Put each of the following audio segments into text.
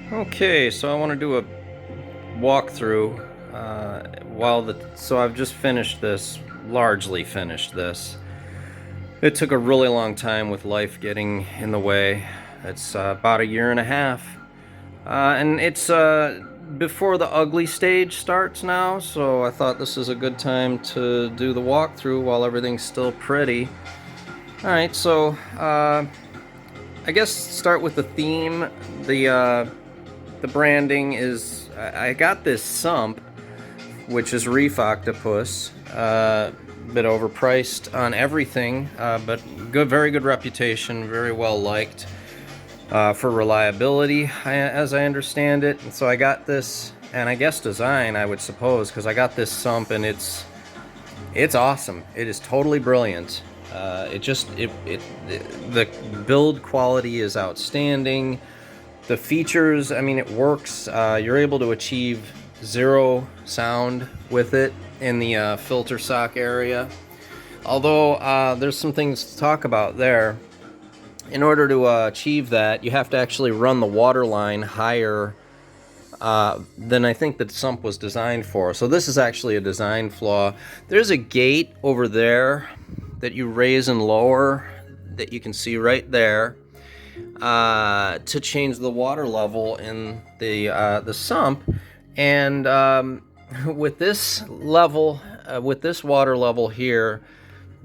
Okay, so I want to do a walkthrough so I've just finished this, largely finished this. It took a really long time with life getting in the way. It's about a year and a half. And it's before the ugly stage starts now, so I thought this is a good time to do the walkthrough while everything's still pretty. Alright, so I guess start with the theme. The branding is, I got this sump, which is Reef Octopus. Bit overpriced on everything, but very good reputation, very well liked for reliability, as I understand it. And so I got this, and I guess design, I would suppose, because I got this sump and it's awesome. It is totally brilliant. The build quality is outstanding. The features, I mean, it works. You're able to achieve zero sound with it in the filter sock area. Although there's some things to talk about there. In order to achieve that, you have to actually run the water line higher than I think the sump was designed for. So this is actually a design flaw. There's a gate over there that you raise and lower that you can see right there. To change the water level in the sump, and with this level, with this water level here,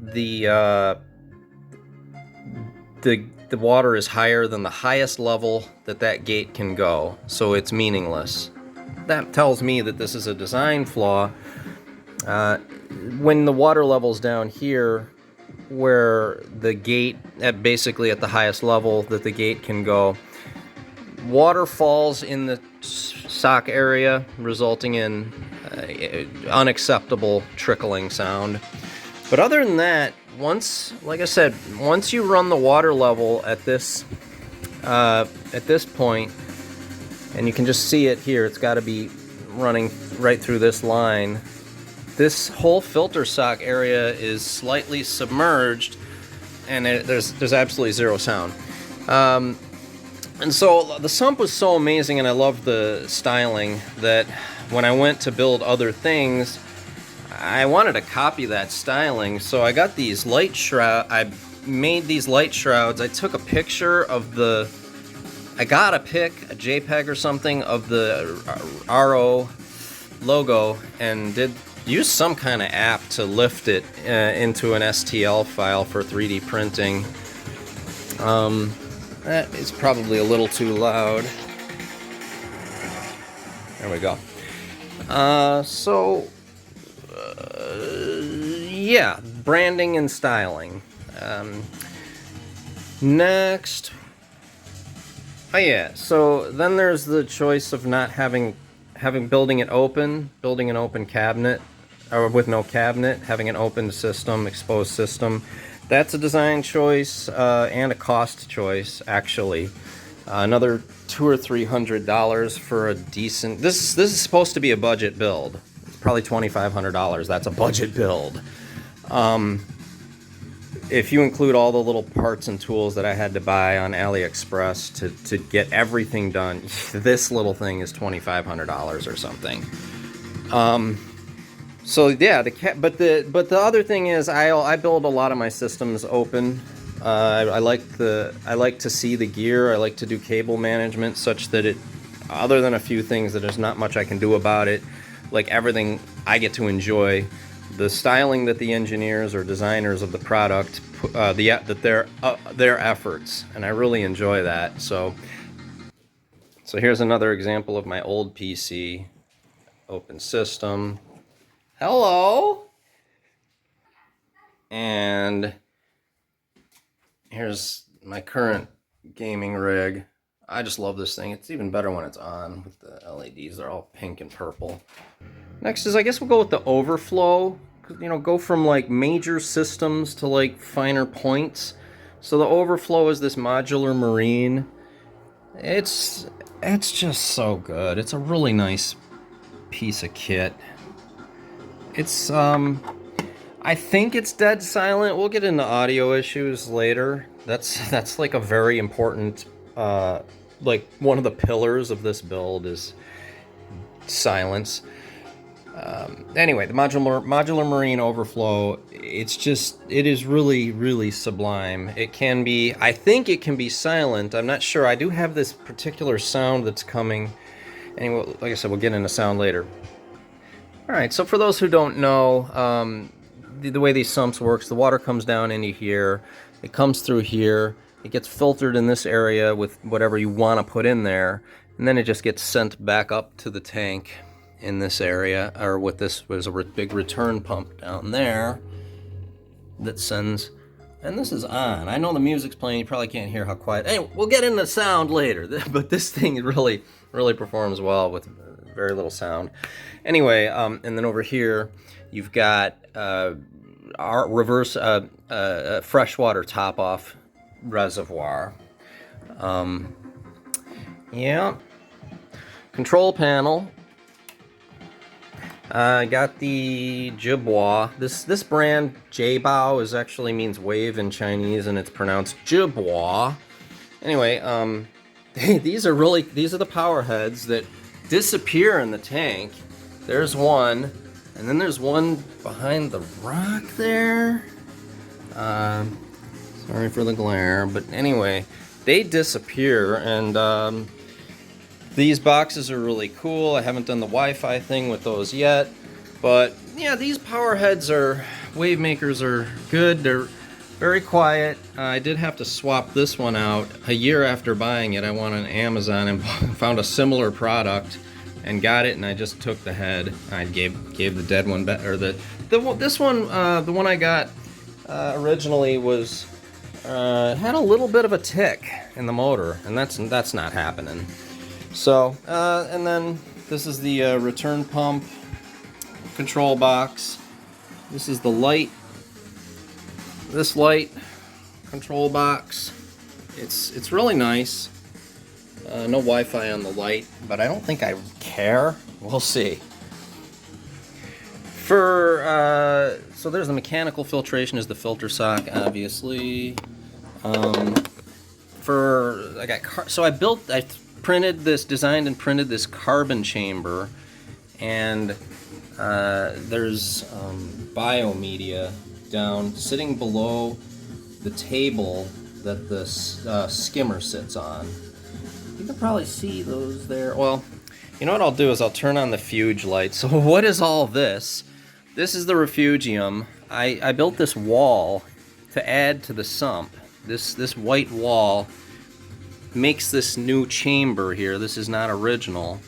the water is higher than the highest level that gate can go, so it's meaningless. That tells me that this is a design flaw. When the water level's down here, where the gate, basically at the highest level that the gate can go, water falls in the sock area, resulting in unacceptable trickling sound. But other than that, like I said, once you run the water level at this point, and you can just see it here, it's got to be running right through this line. This whole filter sock area is slightly submerged, and there's absolutely zero sound. And so the sump was so amazing, and I loved the styling, that when I went to build other things, I wanted to copy that styling. So I got these light shrouds. I made these light shrouds. I took a picture of I got a JPEG or something of the RO logo, and use some kind of app to lift it into an STL file for 3D printing. That is probably a little too loud. There we go. Yeah, branding and styling. Next. Oh yeah, so then there's the choice of not building an open cabinet, or with no cabinet, having an open system, exposed system. That's a design choice and a cost choice, actually. Another $200 or $300 for a decent. This is supposed to be a budget build. It's probably $2,500. That's a budget build. If you include all the little parts and tools that I had to buy on AliExpress to get everything done, this little thing is $2,500 or something. So yeah, but the other thing is I build a lot of my systems open. I like to see the gear. I like to do cable management such that other than a few things that there's not much I can do about it, like everything I get to enjoy. The styling that the engineers or designers of the product, their efforts, and I really enjoy that. So here's another example of my old PC, open system. Hello. And here's my current gaming rig. I just love this thing. It's even better when it's on with the LEDs. They're all pink and purple. Next is, I guess we'll go with the overflow. Go from like major systems to like finer points. So the overflow is this modular marine. It's just so good. It's a really nice piece of kit. It's I think it's dead silent. We'll get into audio issues later. That's like a very important like one of the pillars of this build is silence. Anyway, the modular marine overflow, it is really, really sublime. It can be, I think it can be silent. I'm not sure. I do have this particular sound that's coming. Anyway, like I said, we'll get into sound later. All right, so for those who don't know, the way these sumps works, the water comes down into here. It comes through here. It gets filtered in this area with whatever you want to put in there. And then it just gets sent back up to the tank in this area, or with this was a big return pump down there that sends, and this is on. I know the music's playing, you probably can't hear how quiet. Anyway, we'll get into sound later, but this thing really, really performs well with very little sound. Anyway, and then over here, you've got our reverse freshwater top-off reservoir. Yeah. Control panel. I got the Jibois. This brand, Jibois, is actually means wave in Chinese, and it's pronounced Jibois. Anyway, these are the power heads that disappear in the tank. There's one, and then there's one behind the rock there. Sorry for the glare, but anyway, they disappear, and these boxes are really cool. I haven't done the Wi-Fi thing with those yet, but yeah, these power heads wave makers are good. They're very quiet. I did have to swap this one out a year after buying it. I went on Amazon and found a similar product and got it, and I just took the head. I gave the dead one back, or this one, the one I got originally was had a little bit of a tick in the motor, and that's not happening. So, and then this is the return pump control box. This is the light. This light control box. It's really nice. No Wi-Fi on the light, but I don't think I care. We'll see. So there's the mechanical filtration, is the filter sock, obviously. I designed and printed this carbon chamber, and there's biomedia down, sitting below the table that the skimmer sits on. You can probably see those there. Well, you know what I'll do is I'll turn on the fuge light. So what is all this? This is the refugium. I built this wall to add to the sump. This white wall makes this new chamber here. This is not original.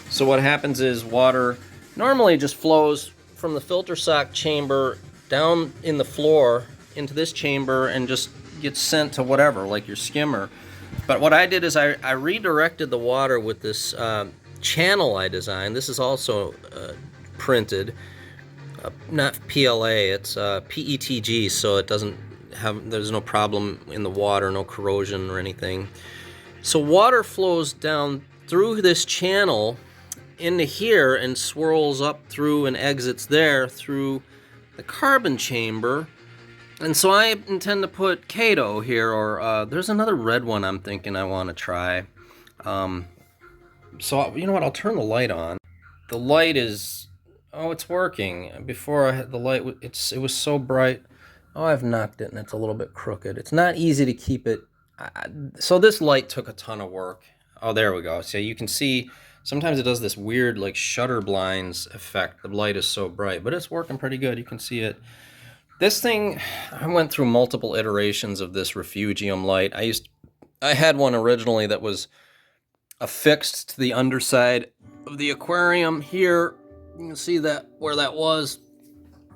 So what happens is water normally just flows from the filter sock chamber down in the floor into this chamber and just gets sent to whatever, like your skimmer. But what I did is I redirected the water with this channel I designed. This is also printed, not PLA, it's PETG, so it doesn't there's no problem in the water, no corrosion or anything. So water flows down through this channel into here and swirls up through and exits there through the carbon chamber. And so I intend to put Kato here, or there's another red one I'm thinking I want to try. So you know what, I'll turn the light on. The light is, it's working. Before I had the light, it was so bright. I've knocked it and it's a little bit crooked. It's not easy to keep it. So this light took a ton of work. Oh, there we go. So you can see sometimes it does this weird like shutter blinds effect. The light is so bright, but it's working pretty good. You can see it. This thing, I went through multiple iterations of this refugium light. I had one originally that was affixed to the underside of the aquarium here. You can see that where that was.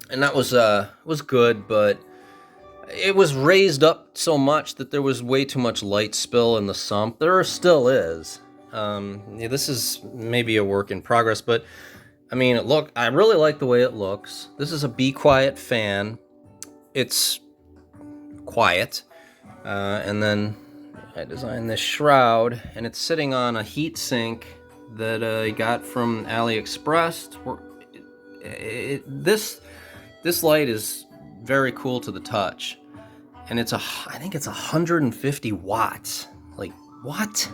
And that was good, but it was raised up so much that there was way too much light spill in the sump. There still is. This is maybe a work in progress, but I mean, I really like the way it looks. This is a Be Quiet fan. It's quiet. And then I designed this shroud, and it's sitting on a heat sink that I got from AliExpress. This light is very cool to the touch, and I think it's 150 watts. What?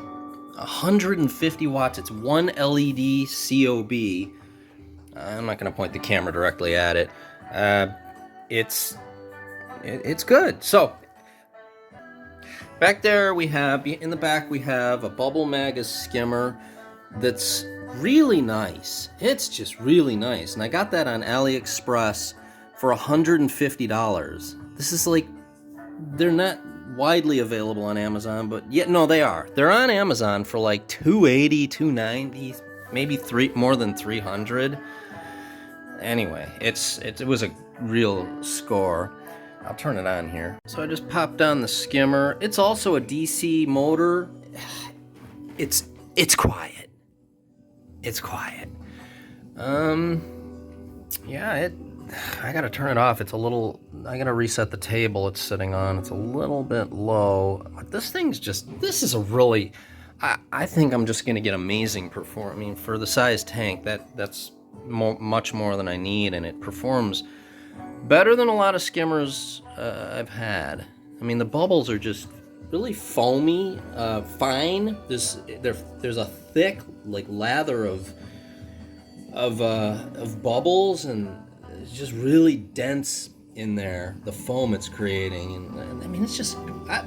150 watts. It's one LED COB. I'm not going to point the camera directly at it. It's good. So back there we have, in the back we have a Bubble Magus skimmer that's really nice. It's just really nice. And I got that on AliExpress for $150. This is like, they're not widely available on Amazon, but yeah, no, they are. They're on Amazon for like $280, $290, maybe more than $300. Anyway, it was a real score. I'll turn it on here. So I just popped on the skimmer. It's also a DC motor. It's quiet. It's quiet. Yeah, I gotta turn it off. I gotta reset the table it's sitting on. It's a little bit low. But this is a really, I think I'm just gonna get amazing performance. I mean, for the size tank, that's much more than I need, and it performs better than a lot of skimmers I've had. I mean, the bubbles are just really foamy, fine. There's a thick like lather of bubbles, and it's just really dense in there, the foam it's creating. And I mean, it's just,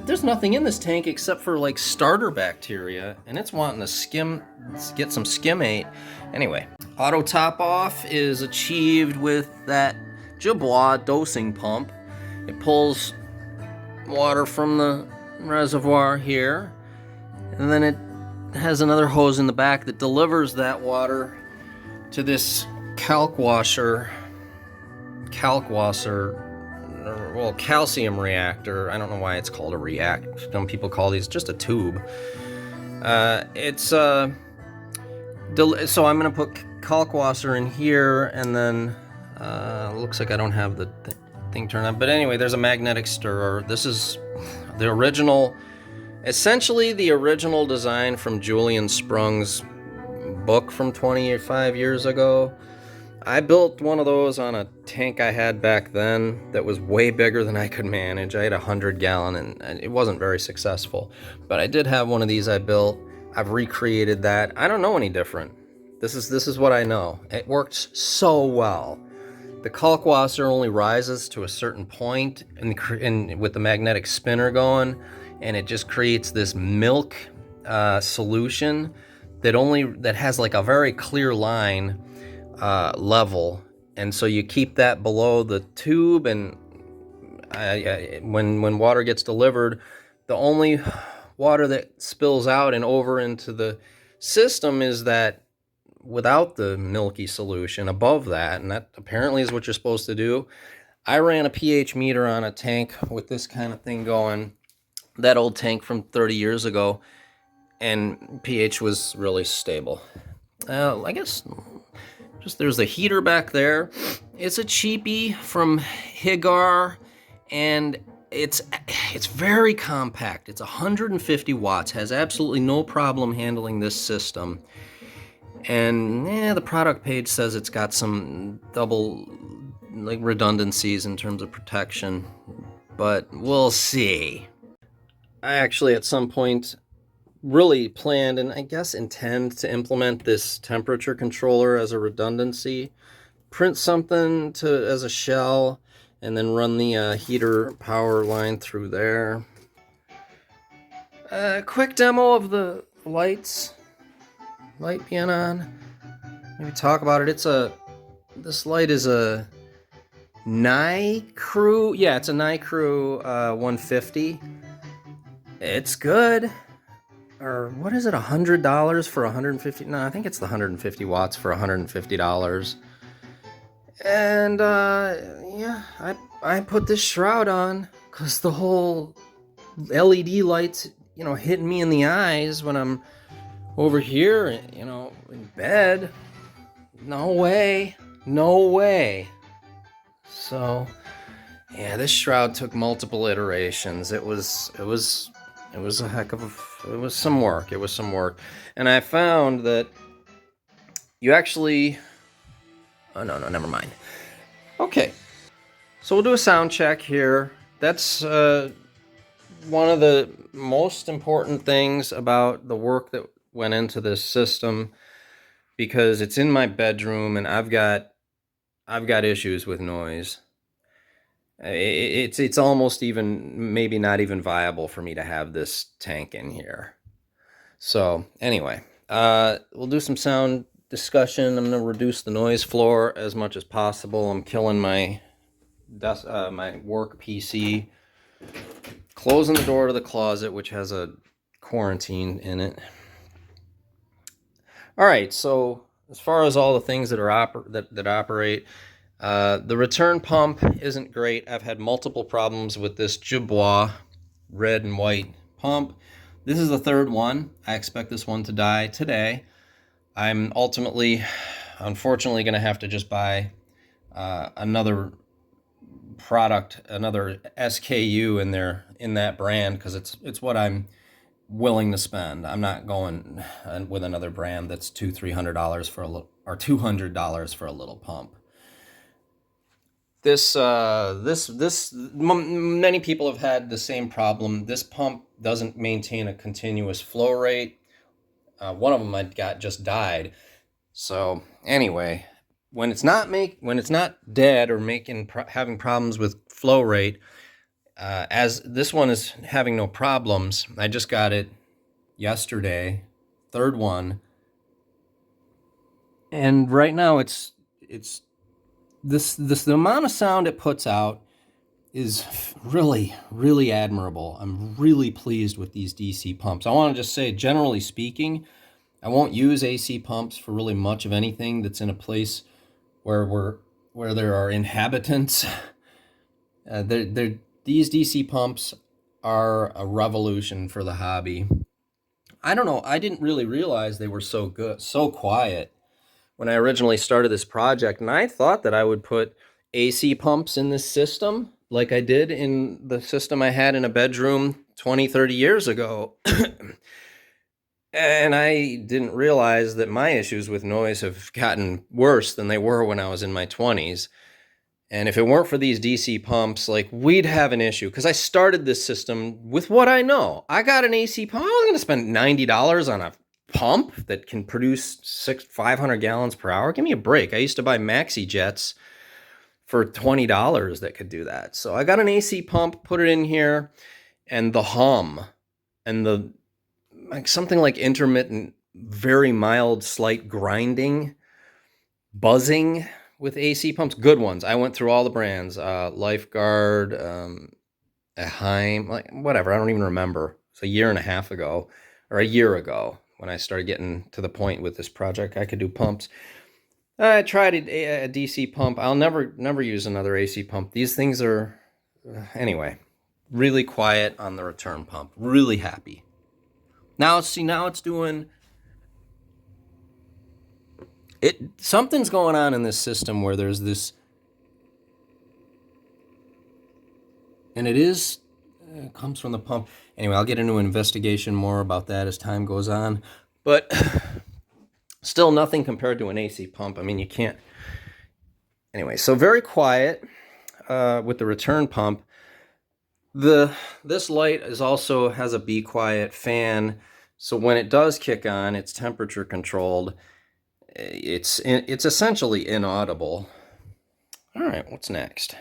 there's nothing in this tank except for like starter bacteria, and it's wanting to get some skimmate. Anyway, auto top off is achieved with that Jabois dosing pump. It pulls water from the reservoir here, and then it has another hose in the back that delivers that water to this calcium reactor. I don't know why it's called a reactor. Some people call these just a tube. So I'm gonna put kalkwasser in here, and then looks like I don't have the thing turned on. But anyway, there's a magnetic stirrer. This is the original, essentially the original design from Julian Sprung's book from 25 years ago. I built one of those on a tank I had back then that was way bigger than I could manage. I had 100-gallon, and it wasn't very successful. But I did have one of these I built. I've recreated that. I don't know any different. This is what I know. It works so well. The kalkwasser only rises to a certain point, and with the magnetic spinner going, and it just creates this milk solution that has like a very clear line level, and so you keep that below the tube, and when water gets delivered, the only water that spills out and over into the system is that without the milky solution above that, and that apparently is what you're supposed to do. I ran a pH meter on a tank with this kind of thing going, that old tank from 30 years ago, and pH was really stable. I guess just there's the heater back there. It's a cheapie from Higar, and it's very compact. It's 150 watts, has absolutely no problem handling this system. And the product page says it's got some double redundancies in terms of protection, but we'll see. I actually at some point really planned, and I guess intend, to implement this temperature controller as a redundancy. Print something as a shell, and then run the heater power line through there. Quick demo of the light being on. Maybe talk about it. This light is a Nicrew. Yeah, it's a Nicrew 150. It's good. Or what is it, $100 for 150? No, I think it's the 150 watts for $150. And I put this shroud on because the whole LED lights, hitting me in the eyes when I'm over here, in bed. No way. So, yeah, this shroud took multiple iterations. It was some work. And I found that you actually, oh no, never mind. Okay. So we'll do a sound check here. That's one of the most important things about the work that went into this system, because it's in my bedroom and I've got issues with noise. It's almost even maybe not even viable for me to have this tank in here. So anyway, we'll do some sound discussion. I'm gonna reduce the noise floor as much as possible. I'm killing my my work PC. Closing the door to the closet, which has a quarantine in it. All right, so as far as all the things that are that operate, the return pump isn't great. I've had multiple problems with this Jerbois red and white pump. This is the third one. I expect this one to die today. I'm ultimately, unfortunately, going to have to just buy another product, another SKU in that brand, because it's what I'm willing to spend. I'm not going with another brand that's $200-300 for a little, or $200 for a little pump. Many people have had the same problem. This pump doesn't maintain a continuous flow rate. One of them just died. So anyway, when it's not dead or having problems with flow rate, as this one is having no problems, I just got it yesterday, third one, and right now it's the amount of sound it puts out is really, really admirable. I'm really pleased with these DC pumps. I want to just say, generally speaking, I won't use AC pumps for really much of anything that's in a place where there are inhabitants. These DC pumps are a revolution for the hobby. I don't know. I didn't really realize they were so good, so quiet when I originally started this project. And I thought that I would put AC pumps in this system like I did in the system I had in a bedroom 20, 30 years ago. And I didn't realize that my issues with noise have gotten worse than they were when I was in my 20s. And if it weren't for these DC pumps, like, we'd have an issue. Because I started this system with what I know. I got an AC pump. I was going to spend $90 on a pump that can produce 500 gallons per hour. Give me a break. I used to buy Maxi Jets for $20 that could do that. So I got an AC pump, put it in here, and the hum and the something like intermittent, very mild, slight grinding, buzzing with AC pumps, good ones. I went through all the brands, Lifeguard, Heim, like whatever. I don't even remember. It's a year and a half ago, or a year ago, when I started getting to the point with this project I could do pumps. I tried a DC pump. I'll never use another AC pump. These things are, anyway, really quiet on the return pump. Really happy. Now it's doing it. Something's going on in this system where there's this, and it comes from the pump. Anyway, I'll get into an investigation more about that as time goes on. But still nothing compared to an AC pump. I mean, you can't. Anyway, so very quiet with the return pump. This light also has a be quiet fan, so when it does kick on, it's temperature controlled. It's essentially inaudible. All right, what's next?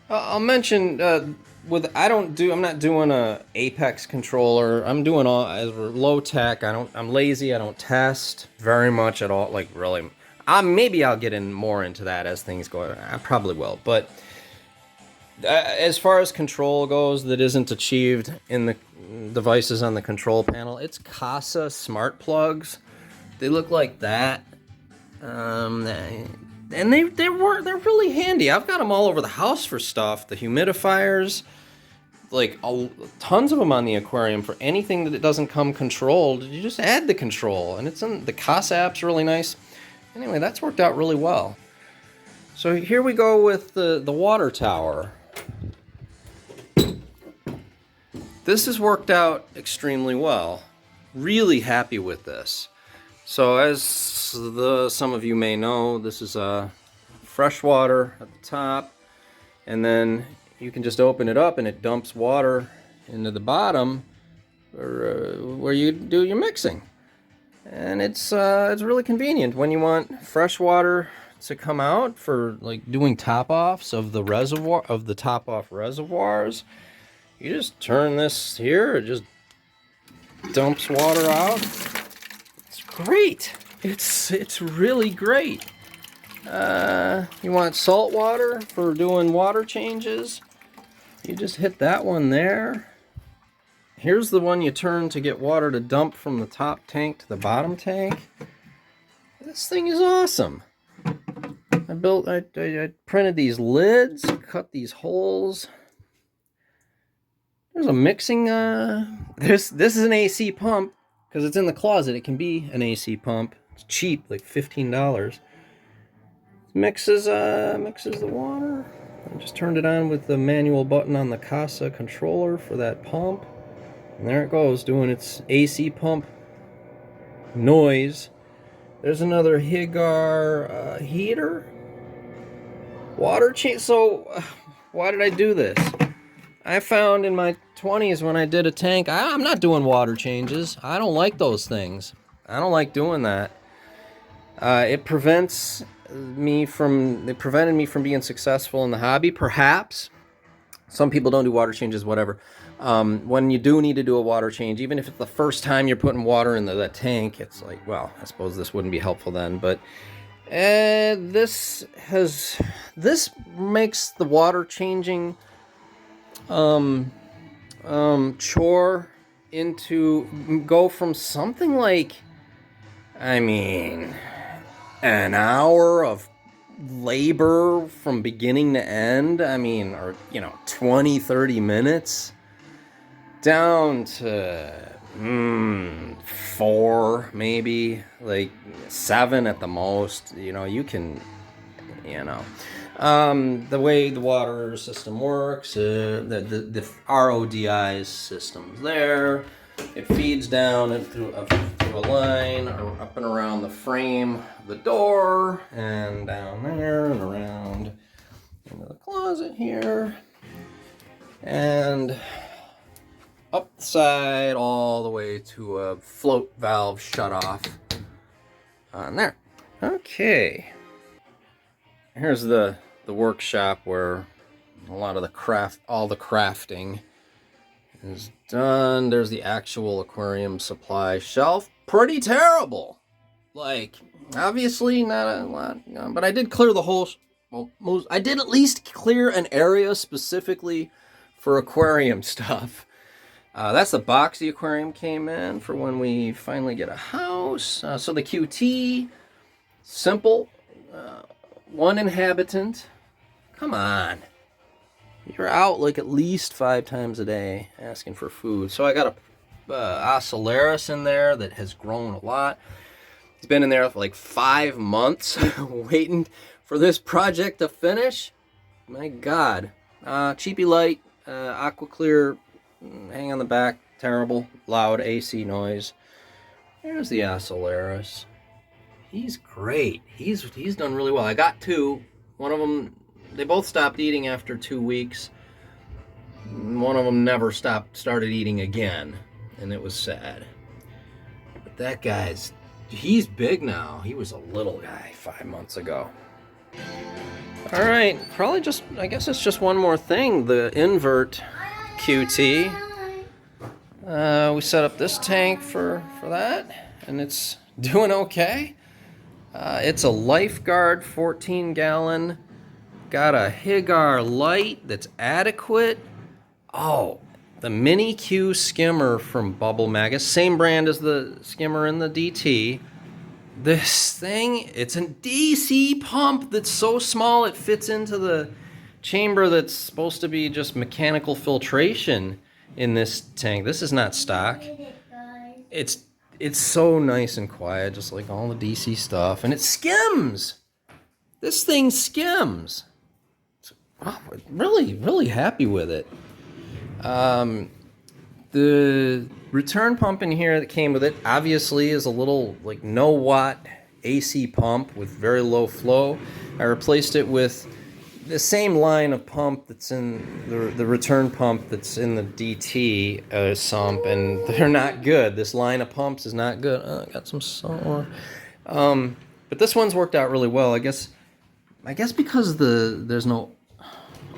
I'll mention I'm not doing a Apex controller. I'm doing all as low tech. I'm lazy. I don't test very much at all. Like, really, maybe I'll get in more into that as things go. I probably will. But as far as control goes, that isn't achieved in the devices on the control panel. It's Kasa smart plugs. They look like that. And they're really handy. I've got them all over the house for stuff. The humidifiers, like tons of them on the aquarium for anything that it doesn't come controlled. You just add the control, and it's in the Casa app's really nice. Anyway, that's worked out really well. So here we go with the water tower. This has worked out extremely well. Really happy with this. So as some of you may know, this is fresh water at the top, and then you can just open it up and it dumps water into the bottom where you do your mixing. And it's really convenient when you want fresh water to come out for like doing top-offs of the reservoir, of the top-off reservoirs. You just turn this here, it just dumps water out. It's great. It's really great. You want salt water for doing water changes? You just hit that one there. Here's the one you turn to get water to dump from the top tank to the bottom tank. This thing is awesome. I printed these lids, cut these holes. There's a mixing, this is an AC pump, because it's in the closet. It can be an AC pump. It's cheap, like $15. Mixes the water. I just turned it on with the manual button on the Casa controller for that pump. And there it goes, doing its AC pump noise. There's another Higar heater. Water change. So, why did I do this? I found in my 20s when I did a tank, I'm not doing water changes. I don't like those things. I don't like doing that. It prevented me from being successful in the hobby, perhaps. Some people don't do water changes, whatever. When you do need to do a water change, even if it's the first time you're putting water in the tank, it's like, well, I suppose this wouldn't be helpful then. But this makes the water changing chore go from something like, I mean, an hour of labor from beginning to end, I mean, or 20-30 minutes, down to 4, maybe like 7 at the most. You can, the way the water system works, the RODI system's there. It feeds down through a line or up and around the frame of the door, and down there and around into the closet here, and up the side all the way to a float valve shutoff on there. Okay. Here's the workshop where a lot of all the crafting is done. There's the actual aquarium supply shelf. Pretty terrible. Like, obviously not a lot, but I did clear the whole, I did at least clear an area specifically for aquarium stuff. That's the box the aquarium came in for when we finally get a house. So the QT, simple, 1 inhabitant. Come on. You're out like at least 5 times a day asking for food. So I got a Ocellaris in there that has grown a lot. He's been in there for like 5 months waiting for this project to finish. My God. Cheapy light, aqua clear, hang on the back, terrible, loud AC noise. There's the Ocellaris. He's great. He's done really well. I got 2. One of them, they both stopped eating after 2 weeks. One of them never started eating again, and it was sad. But that he's big now. He was a little guy 5 months ago. All right, I guess it's just one more thing. The invert QT. We set up this tank for that, and it's doing okay. It's a Lifeguard 14-gallon. Got a Higar light that's adequate. Oh, the Mini Q skimmer from Bubble Magus, same brand as the skimmer in the DT. This thing, it's a DC pump that's so small it fits into the chamber that's supposed to be just mechanical filtration in this tank. This is not stock. It's so nice and quiet, just like all the DC stuff, and it skims. This thing skims. Wow, really, really happy with it. The return pump in here that came with it obviously is a little like no watt AC pump with very low flow. I replaced it with the same line of pump that's in the return pump that's in the DT sump, and they're not good. This line of pumps is not good. I got some salt. But this one's worked out really well. I guess because there's no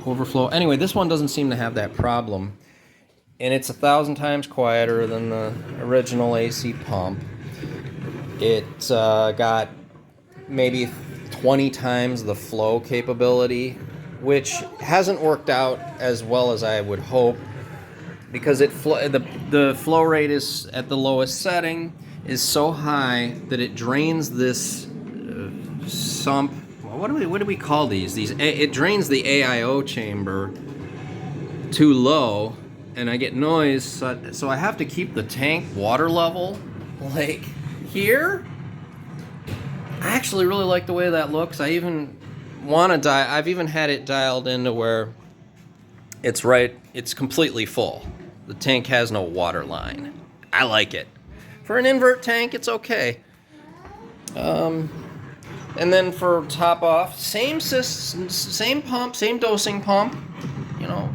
overflow. Anyway, this one doesn't seem to have that problem, and it's 1,000 times quieter than the original AC pump. It got maybe 20 times the flow capability, which hasn't worked out as well as I would hope, because the flow rate is at the lowest setting is so high that it drains this sump. What do we call these? It drains the AIO chamber too low, and I get noise, so I have to keep the tank water level like here. I actually really like the way that looks. I even I've even had it dialed into where it's completely full. The tank has no water line. I like it. For an invert tank, it's okay. And then for top off, same pump, same dosing pump. You know,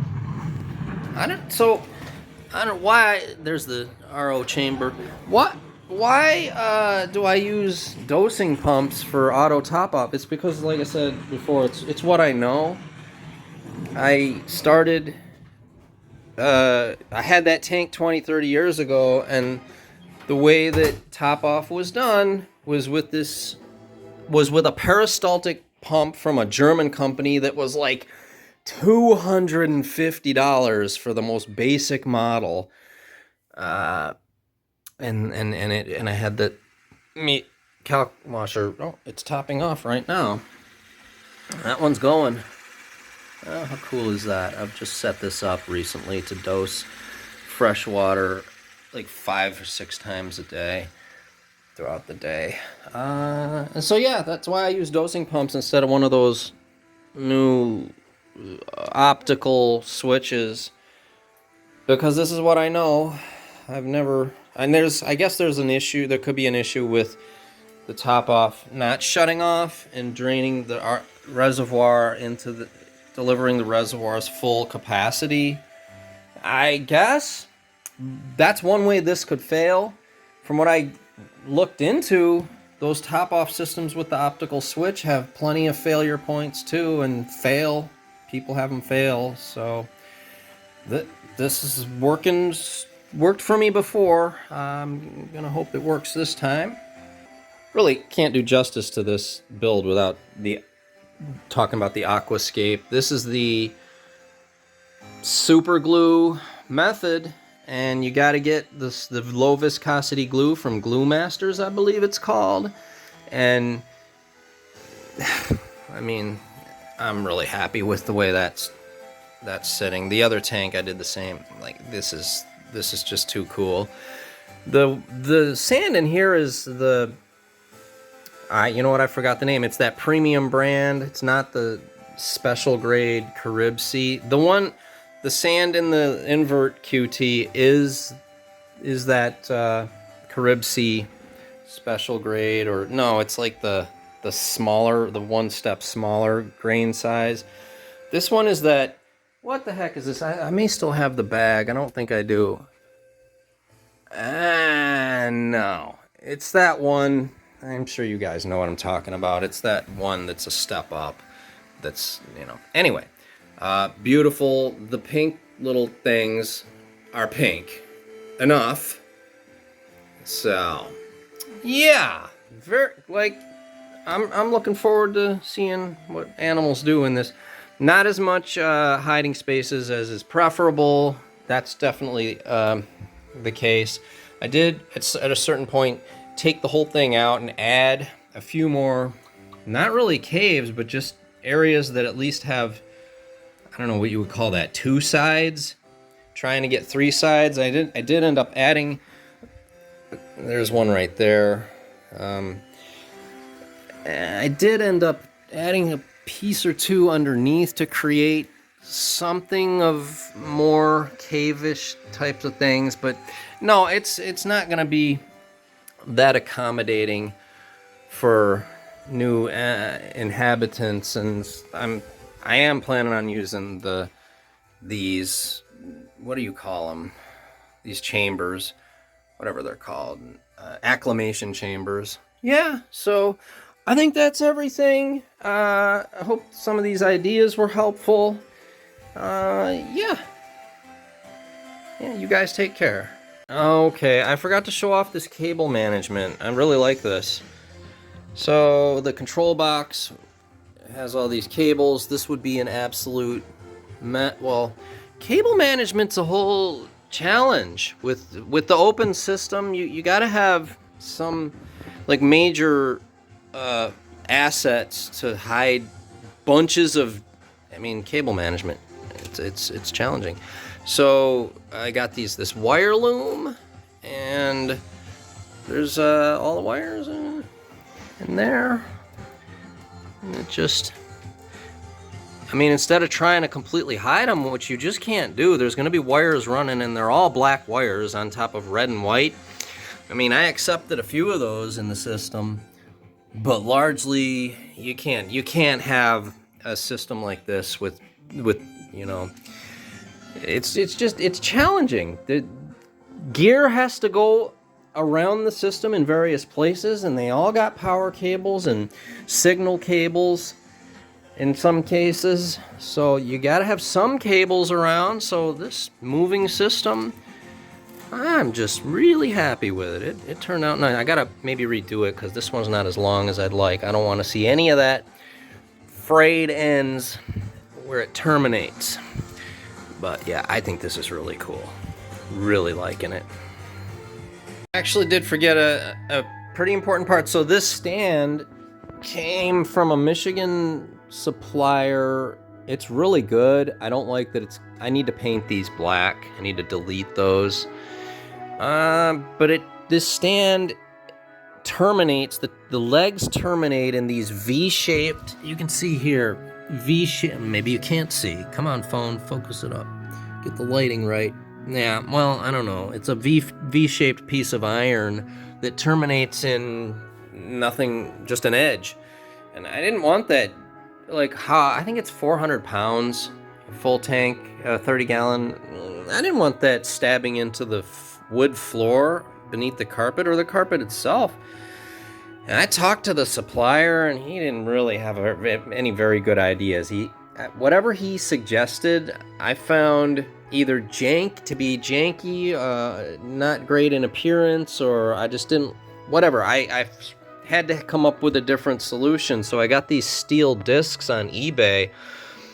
I don't why there's the RO chamber. Why do I use dosing pumps for auto top off? It's because, like I said before, it's what I know. I had that tank 20, 30 years ago, and the way that top off was done was with a peristaltic pump from a German company that was like $250 for the most basic model. And I had the meat calc washer. Oh, it's topping off right now. That one's going. Oh, how cool is that? I've just set this up recently to dose fresh water like 5 or 6 times a day throughout the day. And so yeah, that's why I use dosing pumps instead of one of those new optical switches, because this is what I know. I guess there's an issue. There could be an issue with the top off not shutting off and draining the reservoir into delivering the reservoir's full capacity. I guess that's one way this could fail. From what I looked into, those top off systems with the optical switch have plenty of failure points too, and fail. People have them fail. So this is worked for me before. I'm gonna hope it works this time. Really can't do justice to this build without talking about the Aquascape. This is the super glue method, and you got to get the low viscosity glue from Glue Masters, I believe it's called. And I mean, I'm really happy with the way that's sitting. The other tank I did the same. Like, this is just too cool. The sand in here is you know what, I forgot the name. It's that premium brand. It's not the special grade Caribsea. The sand in the invert QT is that Caribsea special grade, or no, it's like the smaller, the 1 step smaller grain size. This one is that. What the heck is this? I may still have the bag. I don't think I do. No. It's that one. I'm sure you guys know what I'm talking about. It's that one that's a step up. That's, Anyway. Beautiful. The pink little things are pink. Enough. So, yeah. I'm looking forward to seeing what animals do in this. Not as much hiding spaces as is preferable. That's definitely the case. I did, at a certain point, take the whole thing out and add a few more, not really caves, but just areas that at least have, I don't know what you would call that, 2 sides. Trying to get 3 sides. I did end up adding, there's one right there. I did end up adding a piece or 2 underneath to create something of more cave-ish types of things, but no, it's not going to be that accommodating for new inhabitants, and I'm I am planning on using these, what do you call them? These chambers, whatever they're called, acclimation chambers. Yeah, so I think that's everything. I hope some of these ideas were helpful. Yeah. Yeah, you guys take care. Okay, I forgot to show off this cable management. I really like this. So the control box has all these cables. This would be an absolute well, cable management's a whole challenge with the open system. You got to have some like major assets to hide bunches of, I mean, cable management. It's challenging. So I got this wire loom, and there's all the wires in there, and it just, I mean, instead of trying to completely hide them, which you just can't do, there's going to be wires running, and they're all black wires on top of red and white. I mean, I accepted a few of those in the system, but largely you can't have a system like this with you know, it's challenging. The gear has to go around the system in various places, and they all got power cables and signal cables in some cases. So you got to have some cables around. So this moving system, I'm just really happy with it. It turned out nice. I got to maybe redo it because this one's not as long as I'd like. I don't want to see any of that frayed ends where it terminates. But yeah, I think this is really cool. Really liking it. I actually did forget a pretty important part. So this stand came from a Michigan supplier. It's really good. I don't like that I need to paint these black. I need to delete those. But this stand terminates, the legs terminate in these V-shaped, you can see here, V-shaped, maybe you can't see. Come on, phone, focus it up. Get the lighting right. Yeah, well, I don't know. It's a V-shaped piece of iron that terminates in nothing, just an edge. And I didn't want that, like, I think it's 400 pounds, full tank, 30-gallon. I didn't want that stabbing into the wood floor beneath the carpet or the carpet itself. And I talked to the supplier, and he didn't really have any very good ideas. Whatever he suggested, I found either to be janky, not great in appearance, or I just didn't, whatever. I had to come up with a different solution. So I got these steel discs on eBay,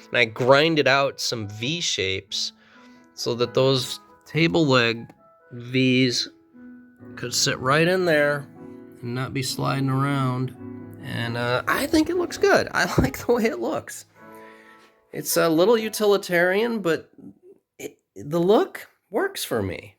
and I grinded out some V shapes so that those table leg V's could sit right in there and not be sliding around. And I think it looks good. I like the way it looks. It's a little utilitarian, but the look works for me.